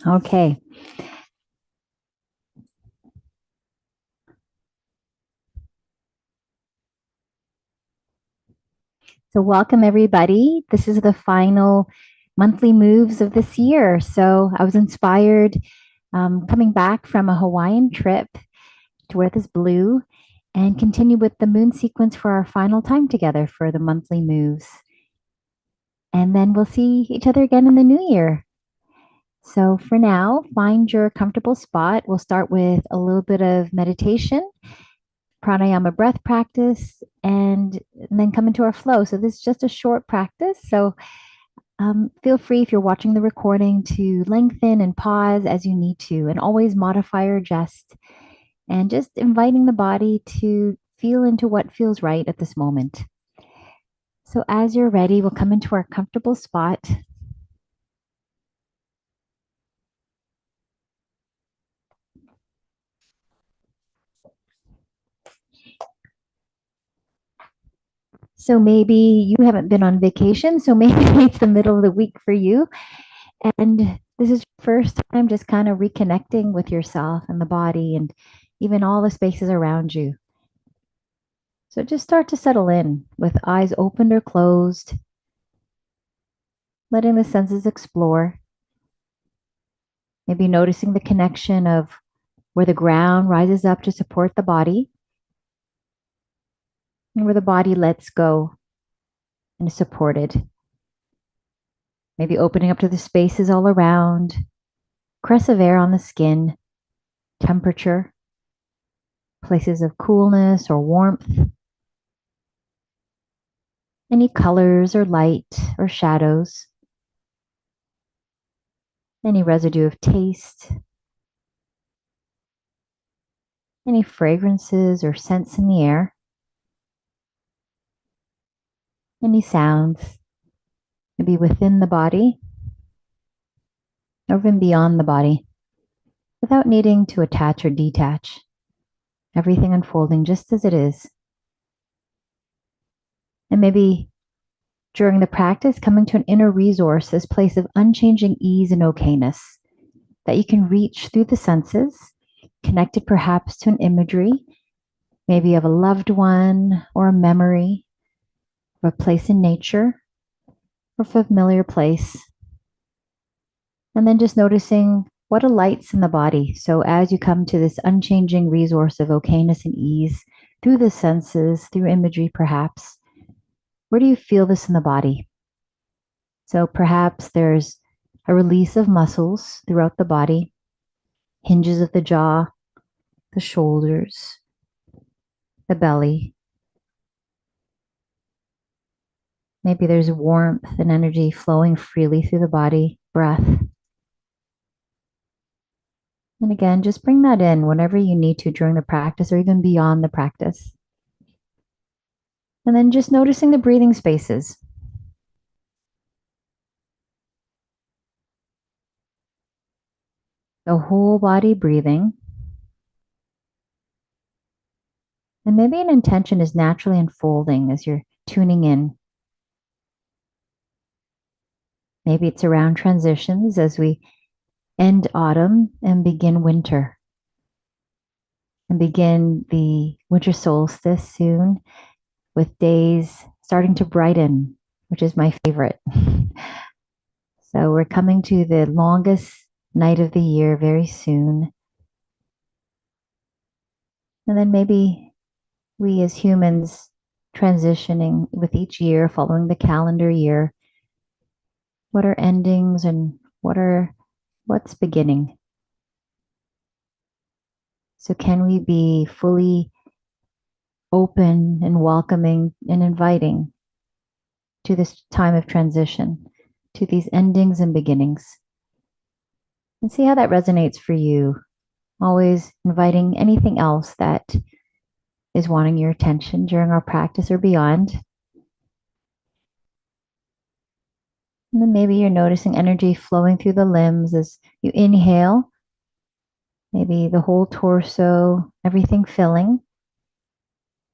Okay. So, welcome everybody. This is the final monthly moves of this year. So, I was inspired coming back from a Hawaiian trip to wear this blue and continue with the moon sequence for our final time together for the monthly moves. And then we'll see each other again in the new year. So, for now, find your comfortable spot. We'll start with a little bit of meditation, pranayama breath practice, and then come into our flow. So, this is just a short practice. So, feel free if you're watching the recording to lengthen and pause as you need to, and always modify or adjust, and just inviting the body to feel into what feels right at this moment. So, as you're ready, we'll come into our comfortable spot. So, maybe you haven't been on vacation, so maybe it's the middle of the week for you. And this is your first time just kind of reconnecting with yourself and the body and even all the spaces around you. So just start to settle in with eyes opened or closed, letting the senses explore, maybe noticing the connection of where the ground rises up to support the body and where the body lets go and is supported. Maybe opening up to the spaces all around, caress of air on the skin, temperature, places of coolness or warmth, any colors or light or shadows, any residue of taste, any fragrances or scents in the air, any sounds, maybe within the body or even beyond the body, without needing to attach or detach, everything unfolding just as it is. And maybe during the practice, coming to an inner resource, this place of unchanging ease and okayness that you can reach through the senses, connected perhaps to an imagery, maybe of a loved one or a memory, of a place in nature or familiar place. And then just noticing what alights in the body. So as you come to this unchanging resource of okayness and ease through the senses, through imagery perhaps, where do you feel this in the body? So perhaps there's a release of muscles throughout the body, hinges of the jaw, the shoulders, the belly. Maybe there's warmth and energy flowing freely through the body, breath. And again, just bring that in whenever you need to during the practice or even beyond the practice. And then just noticing the breathing spaces. The whole body breathing. And maybe an intention is naturally unfolding as you're tuning in. Maybe it's around transitions as we end autumn and begin winter and begin the winter solstice soon with days starting to brighten, which is my favorite. So we're coming to the longest night of the year very soon. And then maybe we as humans transitioning with each year, following the calendar year, what are endings and what's beginning? So can we be fully open and welcoming and inviting to this time of transition, to these endings and beginnings? And see how that resonates for you. Always inviting anything else that is wanting your attention during our practice or beyond. And then maybe you're noticing energy flowing through the limbs as you inhale, maybe the whole torso, everything filling.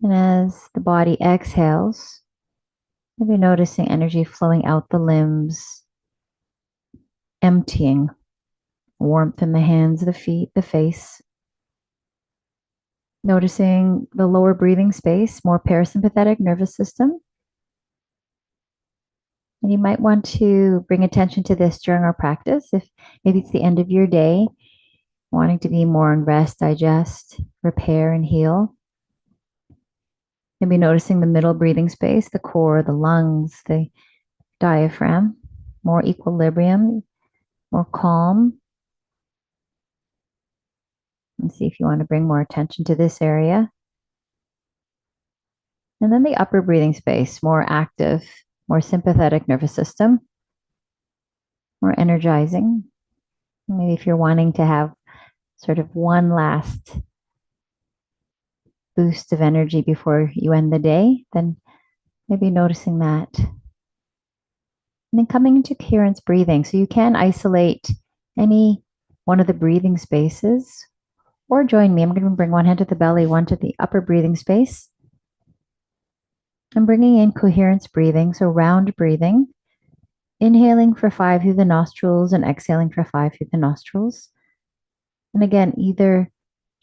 And as the body exhales, maybe noticing energy flowing out the limbs, emptying warmth in the hands, the feet, the face. Noticing the lower breathing space, more parasympathetic nervous system. And you might want to bring attention to this during our practice. If maybe it's the end of your day, wanting to be more in rest, digest, repair, and heal. Maybe noticing the middle breathing space, the core, the lungs, the diaphragm, more equilibrium, more calm. And see if you want to bring more attention to this area. And then the upper breathing space, more active, more sympathetic nervous system, more energizing. Maybe if you're wanting to have sort of one last boost of energy before you end the day, then maybe noticing that. And then coming into coherence breathing. So you can isolate any one of the breathing spaces or join me. I'm going to bring one hand to the belly, one to the upper breathing space. I'm bringing in coherence breathing, so round breathing. Inhaling for 5 through the nostrils and exhaling for 5 through the nostrils. And again, either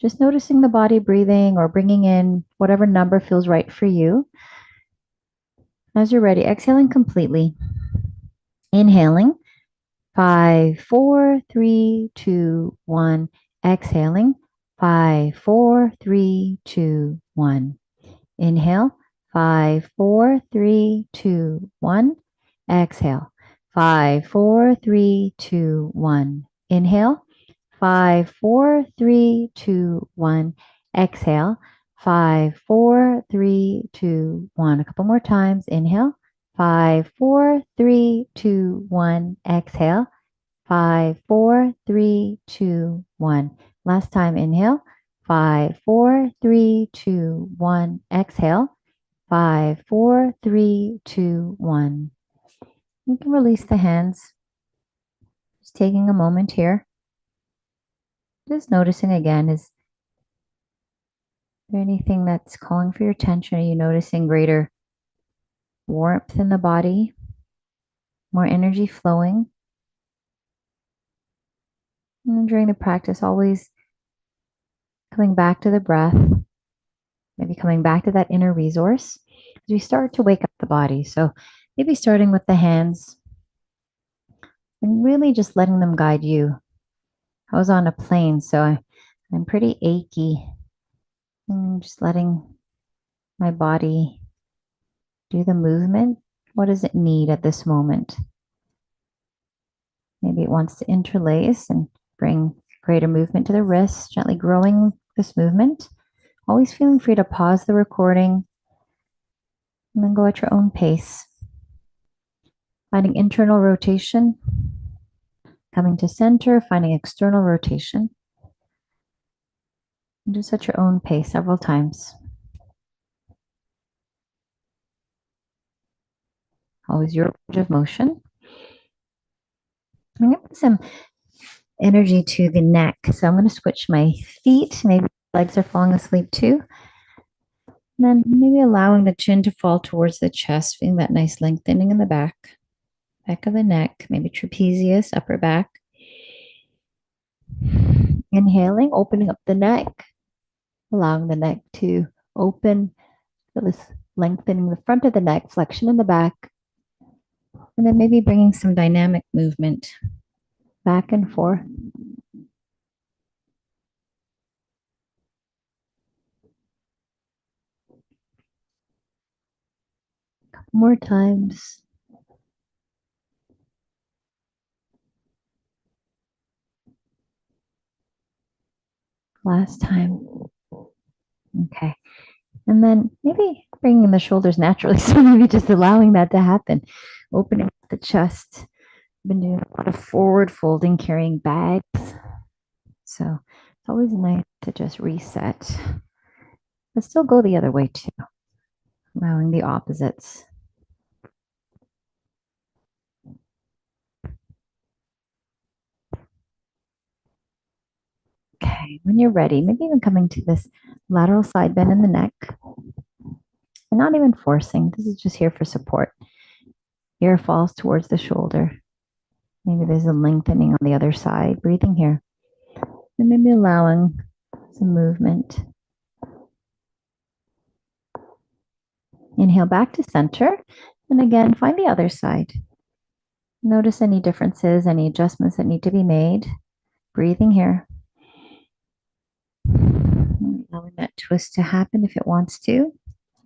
just noticing the body breathing or bringing in whatever number feels right for you. As you're ready, exhaling completely. Inhaling, 5, 4, 3, 2, 1. Exhaling, 5, 4, 3, 2, 1. Inhale, 5, 4, 3, 2, 1. Exhale, 5, 4, 3, 2, 1. Inhale, 5, 4, 3, 2, 1. Exhale, 5, 4, 3, 2, 1. A couple more times. Inhale, 5, 4, 3, 2, 1. Exhale, 5, 4, 3, 2, 1. Last time. Inhale, 5, 4, 3, 2, 1. Exhale, 5, 4, 3, 2, 1. You can release the hands. Just taking a moment here. Just noticing again, is there anything that's calling for your attention? Are you noticing greater warmth in the body? More energy flowing? And during the practice, always coming back to the breath, maybe coming back to that inner resource as we start to wake up the body. So maybe starting with the hands and really just letting them guide you. I was on a plane, so I'm pretty achy. And just letting my body do the movement. What does it need at this moment? Maybe it wants to interlace and bring greater movement to the wrists, gently growing this movement. Always feeling free to pause the recording and then go at your own pace. Finding internal rotation, coming to center, finding external rotation. And just at your own pace several times. Always your range of motion. I'm going to put some energy to the neck. So I'm going to switch my feet. Maybe legs are falling asleep too. And then maybe allowing the chin to fall towards the chest, feeling that nice lengthening in the back of the neck, maybe trapezius, upper back. Inhaling, opening up the neck, allowing the neck to open. Feel this lengthening the front of the neck, flexion in the back. And then maybe bringing some dynamic movement back and forth. Couple more times. Last time. Okay. And then maybe bringing the shoulders naturally. So maybe just allowing that to happen. Opening up the chest. I've been doing a lot of forward folding, carrying bags. So it's always nice to just reset. But still go the other way too. Allowing the opposites. Okay, when you're ready, maybe even coming to this lateral side bend in the neck. And not even forcing. This is just here for support. Ear falls towards the shoulder. Maybe there's a lengthening on the other side. Breathing here. And maybe allowing some movement. Inhale back to center. And again, find the other side. Notice any differences, any adjustments that need to be made. Breathing here. Allowing that twist to happen if it wants to.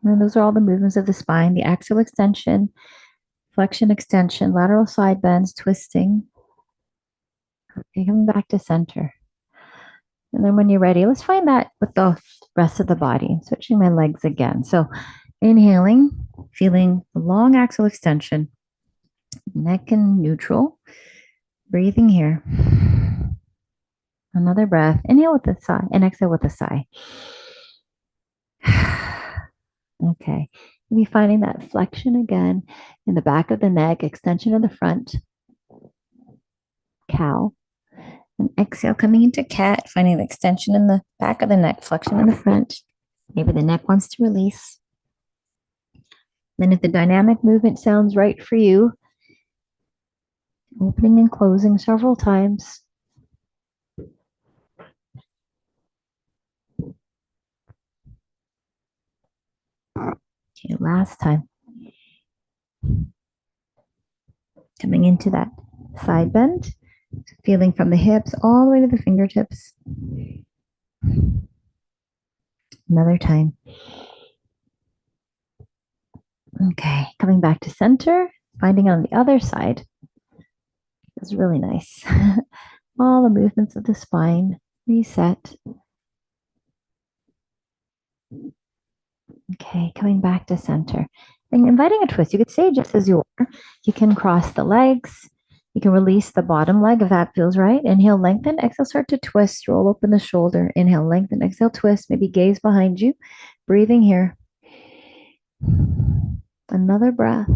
And those are all the movements of the spine, the axial extension, flexion extension, lateral side bends, twisting. Okay, coming back to center. And then when you're ready, let's find that with the rest of the body. Switching my legs again. So inhaling, feeling the long axial extension, neck in neutral. Breathing here. Another breath. Inhale with a sigh and exhale with a sigh. Okay. Maybe finding that flexion again in the back of the neck, extension of the front, cow. And exhale, coming into cat, finding the extension in the back of the neck, flexion in the front. Maybe the neck wants to release. Then if the dynamic movement sounds right for you, opening and closing several times. Okay, last time. Coming into that side bend, feeling from the hips all the way to the fingertips. Another time. Okay, coming back to center, finding on the other side. It's really nice. All the movements of the spine, reset. Okay, coming back to center. And inviting a twist. You could stay just as you are. You can cross the legs. You can release the bottom leg if that feels right. Inhale, lengthen. Exhale, start to twist. Roll open the shoulder. Inhale, lengthen. Exhale, twist. Maybe gaze behind you. Breathing here. Another breath.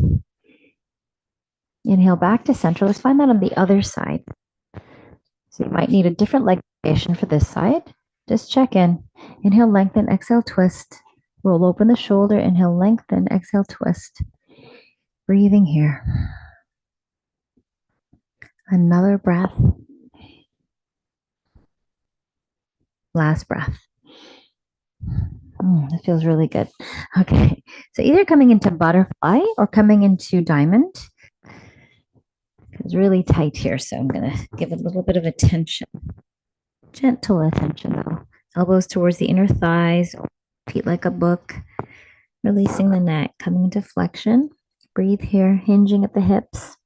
Inhale back to center. Let's find that on the other side. So you might need a different leg position for this side. Just check in. Inhale, lengthen. Exhale, twist. Roll open the shoulder. Inhale, lengthen. Exhale, twist. Breathing here. Another breath. Last breath. That feels really good. Okay. So either coming into butterfly or coming into diamond. It's really tight here, so I'm going to give it a little bit of attention. Gentle attention, though. Elbows towards the inner thighs. Feet like a book. Releasing the neck. Coming into flexion. Breathe here, hinging at the hips.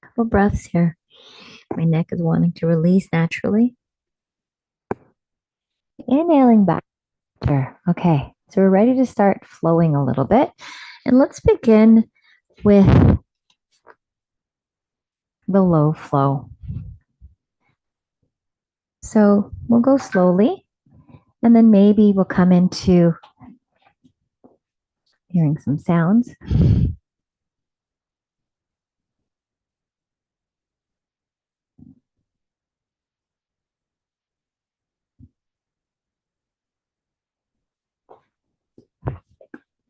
Couple breaths here. My neck is wanting to release naturally. Inhaling back. Okay, so we're ready to start flowing a little bit. And let's begin with the low flow. So we'll go slowly, and then maybe we'll come into hearing some sounds.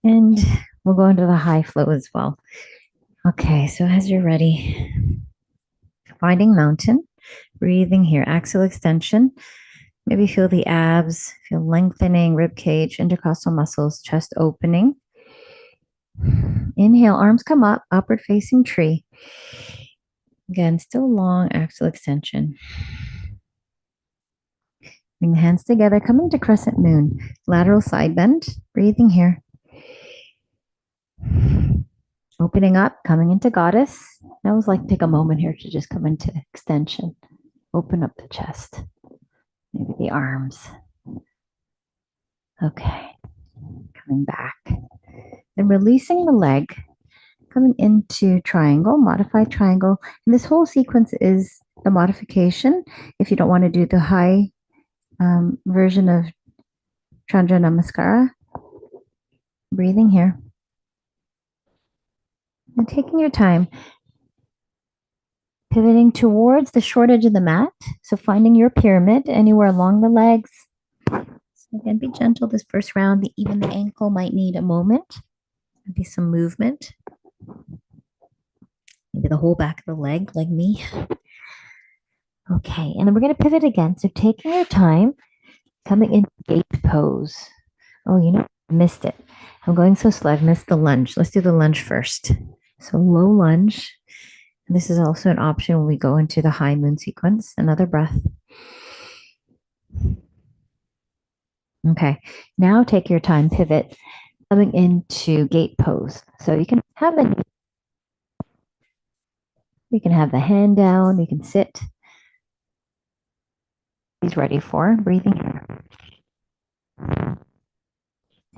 And we'll go into the high flow as well. Okay, so as you're ready, finding mountain, breathing here, axial extension. Maybe feel the abs, feel lengthening, rib cage, intercostal muscles, chest opening. Inhale, arms come up, upward facing tree. Again, still long axial extension. Bring the hands together, coming to crescent moon, lateral side bend, breathing here. Opening up, coming into goddess. I always like to take a moment here to just come into extension. Open up the chest, maybe the arms. Okay, coming back. Then releasing the leg, coming into triangle, modified triangle. And this whole sequence is the modification. If you don't want to do the high version of Chandra Namaskara, breathing here. And taking your time, pivoting towards the short edge of the mat. So finding your pyramid anywhere along the legs. So again, be gentle this first round. Even the ankle might need a moment. Maybe some movement. maybe the whole back of the leg, like me. Okay, and then we're going to pivot again. So taking your time, coming into gate pose. Oh, I missed it. I'm going so slow. I've missed the lunge. Let's do the lunge first. So low lunge. And this is also an option when we go into the high moon sequence. Another breath. Okay, now take your time, pivot, coming into gate pose. So you can have the hand down, you can sit. He's ready for breathing.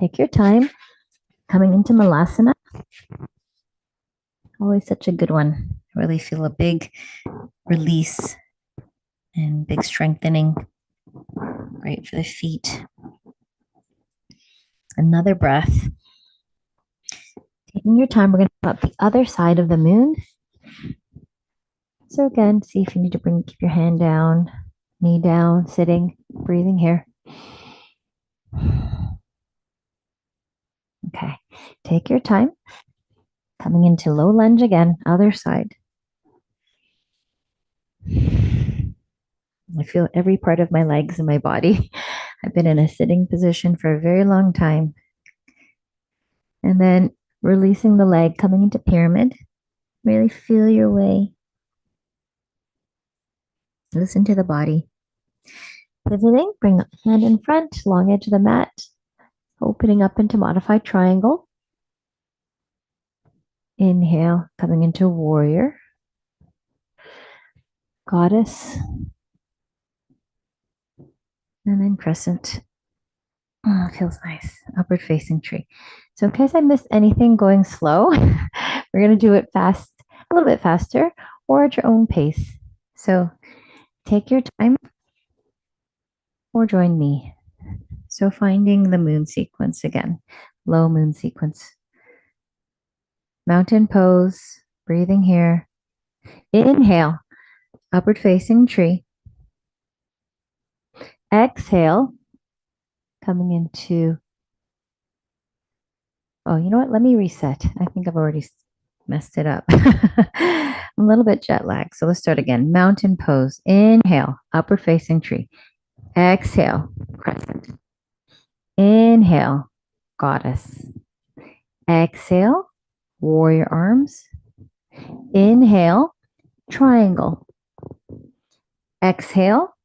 Take your time, coming into Malasana. Always such a good one. I really feel a big release and big strengthening. Great for the feet. Another breath. Taking your time, we're going to come up the other side of the moon. So again, see if you need to keep your hand down, knee down, sitting, breathing here. Okay, take your time. Coming into low lunge again, other side. I feel every part of my legs and my body. I've been in a sitting position for a very long time. And then releasing the leg, coming into pyramid. Really feel your way. Listen to the body. Pivoting, bring the hand in front, long edge of the mat. Opening up into modified triangle. Inhale, coming into warrior. Goddess. And then crescent. Oh, it feels nice. Upward facing tree. So in case I missed anything going slow, we're going to do it fast, a little bit faster, or at your own pace. So take your time or join me. So finding the moon sequence again, low moon sequence. Mountain pose, breathing here. Inhale, upward facing tree. Exhale, coming into, oh, you know what? Let me reset. I think I've already messed it up. I'm a little bit jet lagged. So let's start again. Mountain pose. Inhale, upward facing tree. Exhale, crescent. Inhale, goddess. Exhale, warrior arms. Inhale, triangle. Exhale,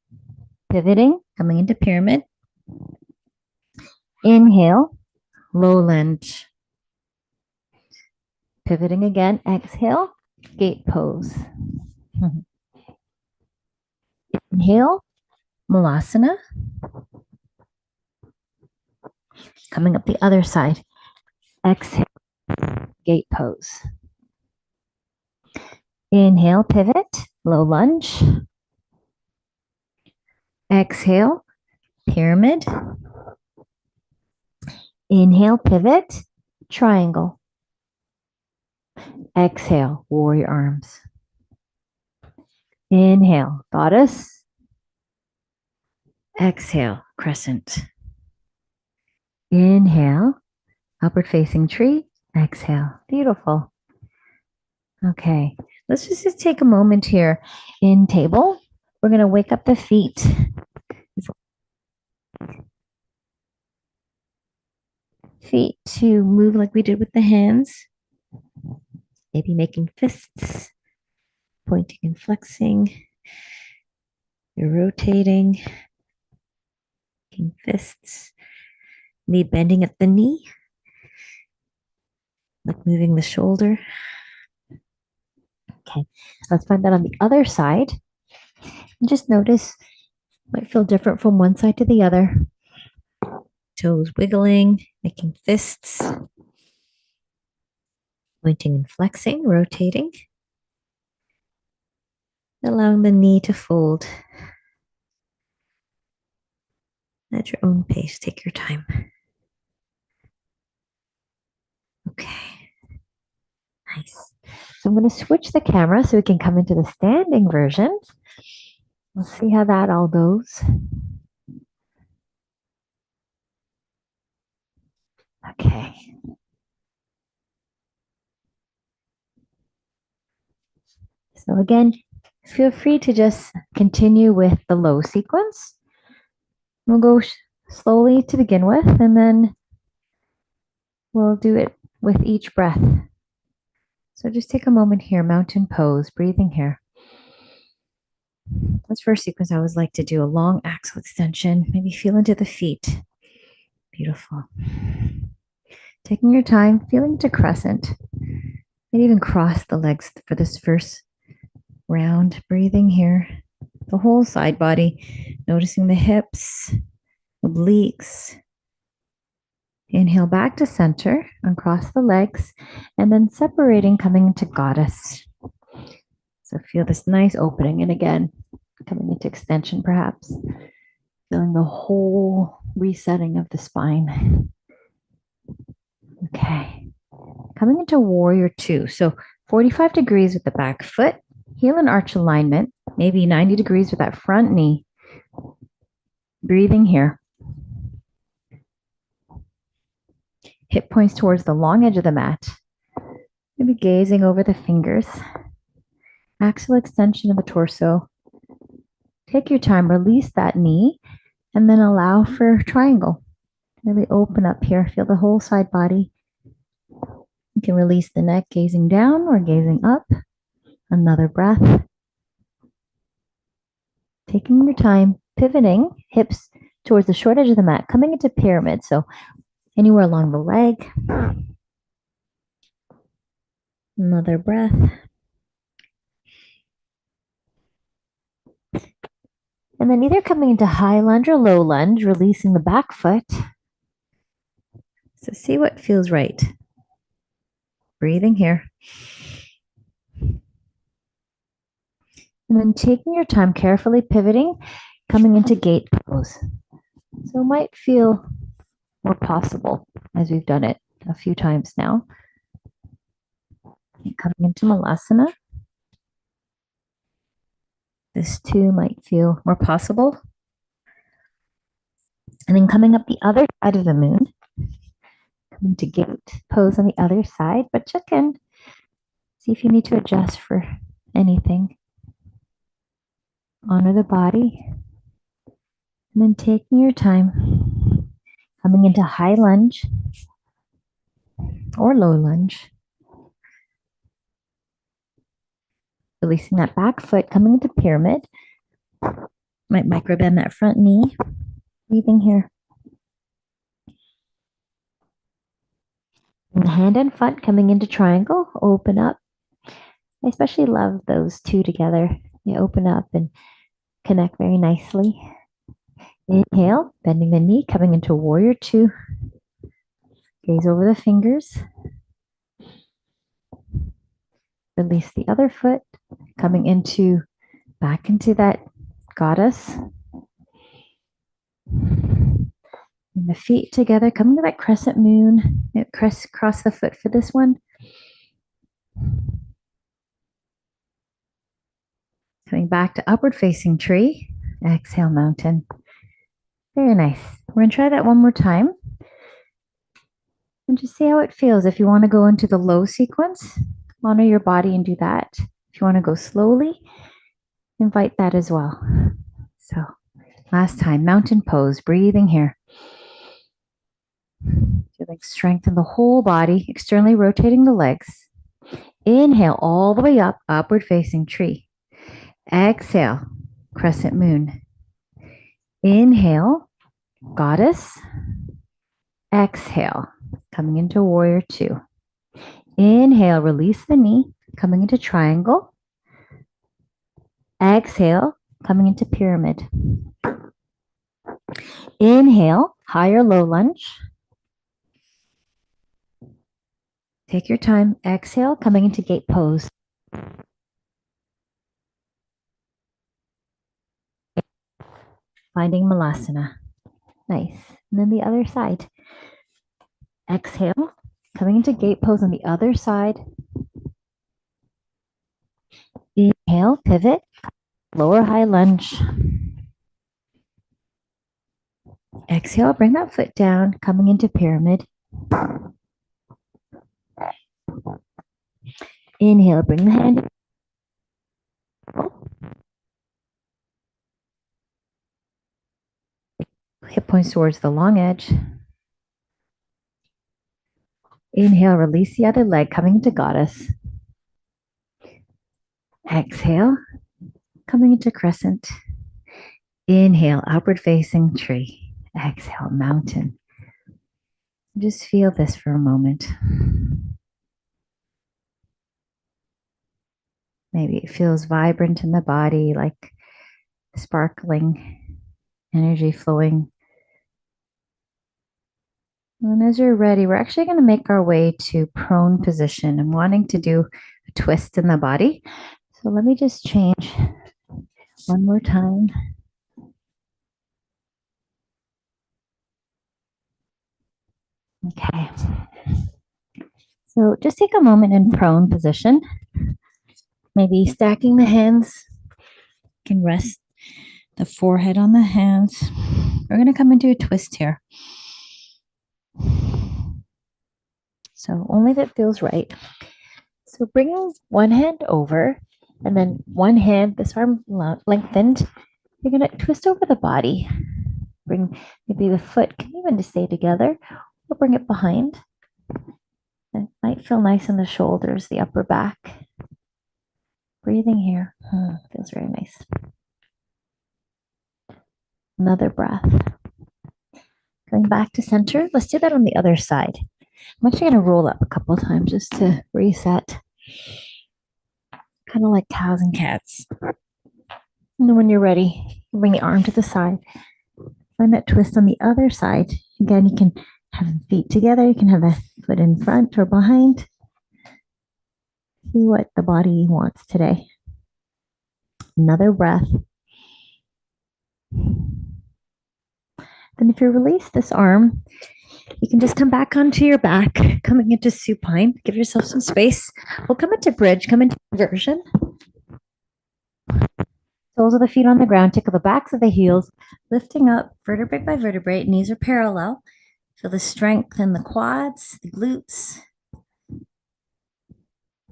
pivoting, coming into pyramid. Inhale, low lunge. Pivoting again. Exhale, gate pose. Inhale, Malasana. Coming up the other side. Exhale, gate pose. Inhale, pivot, low lunge. Exhale, pyramid. Inhale, pivot, triangle. Exhale, warrior arms. Inhale, goddess. Exhale, crescent. Inhale, upward facing tree. Exhale, beautiful. Okay, let's just take a moment here in table. We're going to wake up the feet. Feet to move like we did with the hands. Maybe making fists, pointing and flexing. You're rotating, making fists. Maybe bending at the knee, like moving the shoulder. Okay, let's find that on the other side. And just notice, might feel different from one side to the other. Toes wiggling, making fists, pointing and flexing, rotating, allowing the knee to fold at your own pace. Take your time. Okay, nice. So I'm going to switch the camera so we can come into the standing version. We'll see how that all goes. Okay. So again, feel free to just continue with the low sequence. We'll go slowly to begin with, and then we'll do it with each breath. So just take a moment here, mountain pose, breathing here. This first sequence, I always like to do a long axle extension, maybe feel into the feet. Beautiful. Taking your time, feeling into crescent. Maybe even cross the legs for this first round, breathing here. The whole side body, noticing the hips, obliques. Inhale back to center, uncross the legs, and then separating, coming into goddess. So feel this nice opening, and again, coming into extension perhaps. Feeling the whole resetting of the spine. Okay. Coming into warrior two. So 45 degrees with the back foot, heel and arch alignment, maybe 90 degrees with that front knee. Breathing here. Hip points towards the long edge of the mat. Maybe gazing over the fingers. Axial extension of the torso. Take your time, release that knee, and then allow for triangle. Really open up here. Feel the whole side body. You can release the neck, gazing down or gazing up. Another breath. Taking your time, pivoting, hips towards the short edge of the mat, coming into pyramid. So anywhere along the leg. Another breath. And then either coming into high lunge or low lunge, releasing the back foot. So see what feels right. Breathing here. And then taking your time, carefully pivoting, coming into gate pose. So it might feel more possible as we've done it a few times now. And coming into Malasana. This too might feel more possible. And then coming up the other side of the moon. Coming to gate pose on the other side, but check in. See if you need to adjust for anything. Honor the body. And then taking your time, coming into high lunge or low lunge. Releasing that back foot, coming into pyramid. Might micro bend that front knee. Breathing here. And hand and foot coming into triangle. Open up. I especially love those two together. You open up and connect very nicely. Inhale, bending the knee, coming into warrior two. Gaze over the fingers. Release the other foot, coming into back into that goddess. And the feet together, coming to that crescent moon. Cross the foot for this one. Coming back to upward facing tree. Exhale, mountain. Very nice. We're going to try that one more time. And just see how it feels. If you want to go into the low sequence, honor your body and do that. If you want to go slowly, invite that as well. So last time, mountain pose, breathing here. Feeling strength in the whole body, externally rotating the legs. Inhale all the way up, upward facing tree. Exhale, crescent moon. Inhale, goddess. Exhale, coming into warrior two. Inhale, release the knee, coming into triangle. Exhale, coming into pyramid. Inhale, higher low lunge. Take your time. Exhale, coming into gate pose. Finding Malasana. Nice. And then the other side. Exhale, coming into gate pose on the other side. Inhale, pivot, lower high lunge. Exhale, bring that foot down, coming into pyramid. Inhale, bring the hand. points towards the long edge. Inhale, release the other leg, coming into goddess. Exhale, coming into crescent. Inhale, upward facing tree. Exhale, mountain. Just feel this for a moment. Maybe it feels vibrant in the body, like sparkling energy flowing. And as you're ready, we're actually going to make our way to prone position. I'm wanting to do a twist in the body. So let me just change one more time. Okay. So just take a moment in prone position. Maybe stacking the hands. You can rest the forehead on the hands. We're going to come into a twist here. So only if it feels right. So bringing one hand over and then one hand, this arm lengthened. You're going to twist over the body. Bring maybe the foot can even just stay together or bring it behind. It might feel nice in the shoulders, the upper back. Breathing here. Feels very nice. Another breath. Going back to center. Let's do that on the other side. I'm actually going to roll up a couple of times just to reset. Kind of like cows and cats. And then when you're ready, bring the arm to the side. Find that twist on the other side. Again, you can have the feet together. You can have a foot in front or behind. See what the body wants today. Another breath. Then if you release this arm, you can just come back onto your back, coming into supine. Give yourself some space. We'll come into bridge, come into inversion. Soles of the feet on the ground, tickle the backs of the heels, lifting up vertebrae by vertebrae. Knees are parallel. Feel the strength in the quads, the glutes,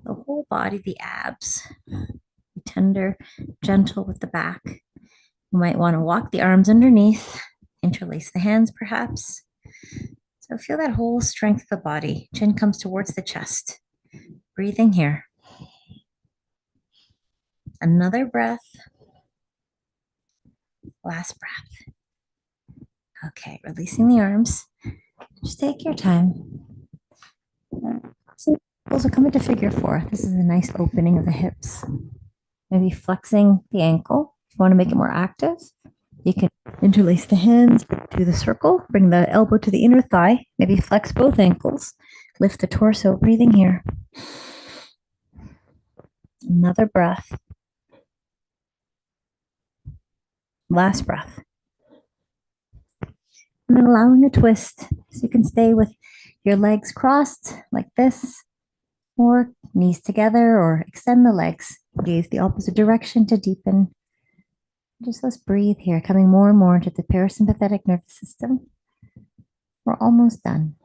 the whole body, the abs. Be tender, gentle with the back. You might want to walk the arms underneath, interlace the hands perhaps. So feel that whole strength of the body. Chin comes towards the chest. Breathing here. Another breath. Last breath. Okay, releasing the arms. Just take your time. So we'll come into figure 4. This is a nice opening of the hips. Maybe flexing the ankle. If you want to make it more active, you can interlace the hands, do the circle, bring the elbow to the inner thigh, maybe flex both ankles, lift the torso, breathing here. Another breath. Last breath. And then allowing a twist. So you can stay with your legs crossed like this, or knees together, or extend the legs. Gaze the opposite direction to deepen. Just let's breathe here, coming more and more into the parasympathetic nervous system. We're almost done.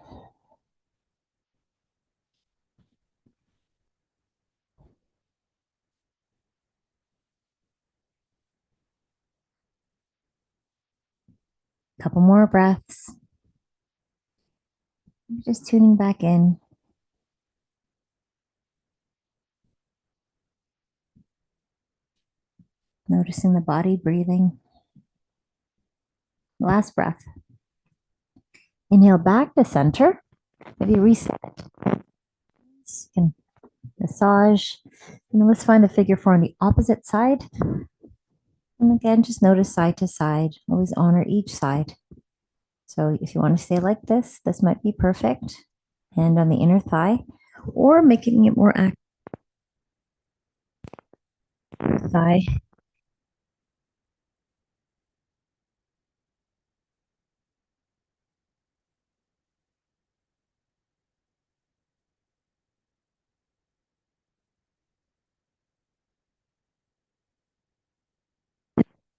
Couple more breaths. Just tuning back in. Noticing the body breathing. Last breath. Inhale back to center. Maybe reset. You can massage. And then let's find the figure 4 on the opposite side. And again, just notice side to side. Always honor each side. So if you want to stay like this might be perfect. Hand on the inner thigh, or making it more active. Thigh.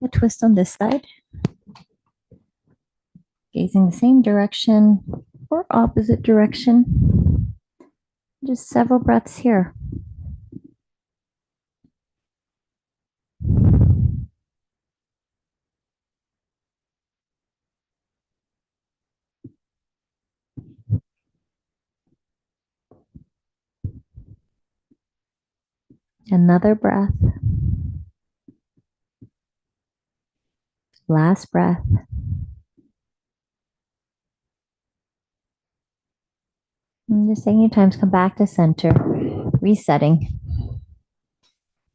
A twist on this side. Gazing the same direction or opposite direction. Just several breaths here. Another breath. Last breath. And just taking your time to come back to center, resetting.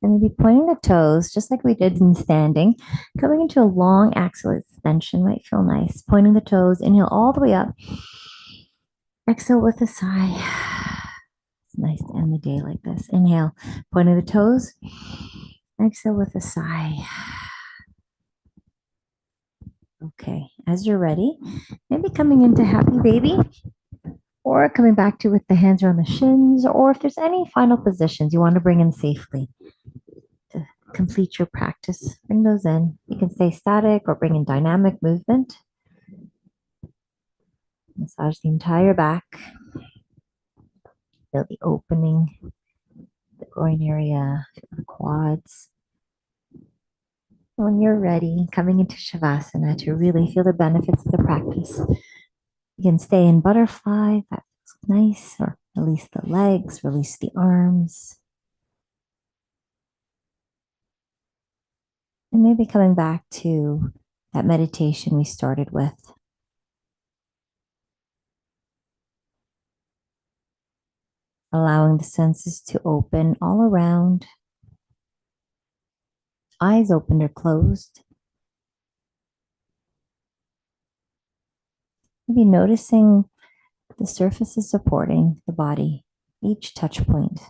And maybe pointing the toes, just like we did in standing, coming into a long axial extension might feel nice. Pointing the toes, inhale all the way up. Exhale with a sigh. It's nice to end the day like this. Inhale, pointing the toes. Exhale with a sigh. Okay, as you're ready, maybe coming into happy baby or coming back to with the hands around the shins, or if there's any final positions you want to bring in safely to complete your practice, bring those in. You can stay static or bring in dynamic movement. Massage the entire back. Feel the opening, the groin area, feel the quads. When you're ready, coming into Shavasana to really feel the benefits of the practice. You can stay in butterfly, that feels nice, or release the legs, release the arms. And maybe coming back to that meditation we started with. Allowing the senses to open all around. Eyes open or closed. Maybe noticing the surfaces supporting the body, each touch point.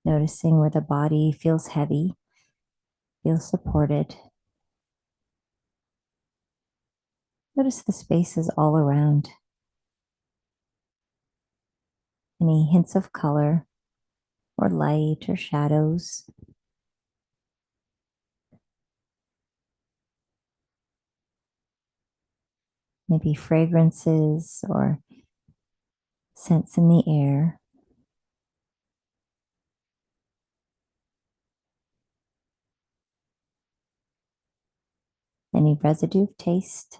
Noticing where the body feels heavy, feels supported. Notice the spaces all around. Any hints of color or light or shadows. Maybe fragrances or scents in the air. Any residue of taste.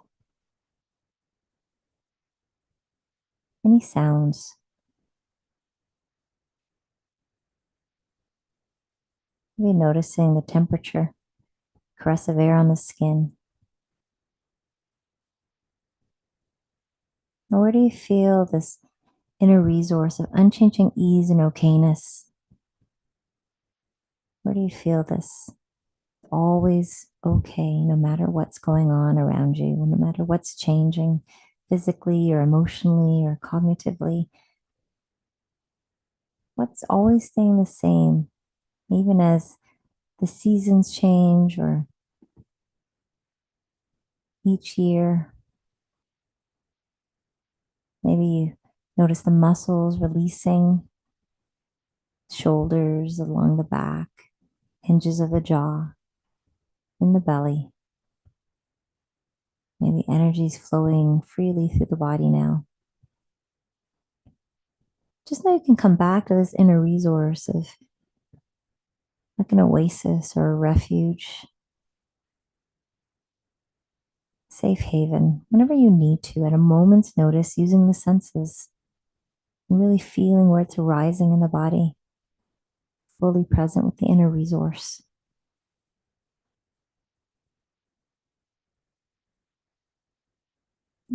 Any sounds. Maybe noticing the temperature, caress of air on the skin. Or where do you feel this inner resource of unchanging ease and okayness? Where do you feel this always okay, no matter what's going on around you, no matter what's changing physically or emotionally or cognitively? What's always staying the same, even as the seasons change or each year? Maybe you notice the muscles releasing, shoulders along the back, hinges of the jaw, in the belly. Maybe energy's flowing freely through the body now. Just now you can come back to this inner resource of like an oasis or a refuge, safe haven, whenever you need to, at a moment's notice, using the senses and really feeling where it's arising in the body, fully present with the inner resource.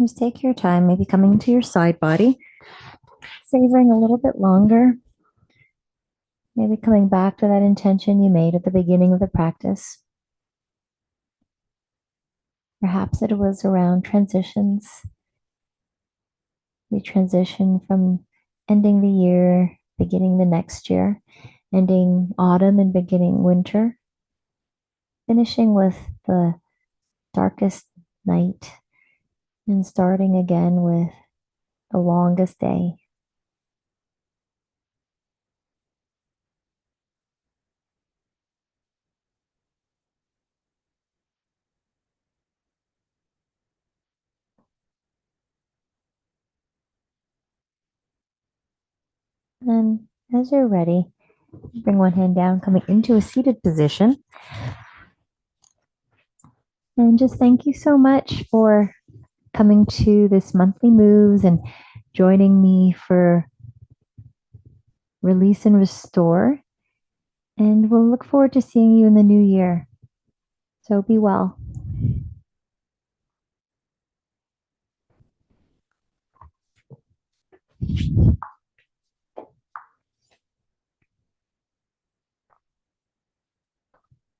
Just take your time, maybe coming to your side body, savoring a little bit longer. Maybe coming back to that intention you made at the beginning of the practice. Perhaps it was around transitions. We transition from ending the year, beginning the next year, ending autumn and beginning winter, finishing with the darkest night and starting again with the longest day. And as you're ready, bring one hand down, coming into a seated position. And just thank you so much for coming to this monthly moves and joining me for release and restore. And we'll look forward to seeing you in the new year. So be well.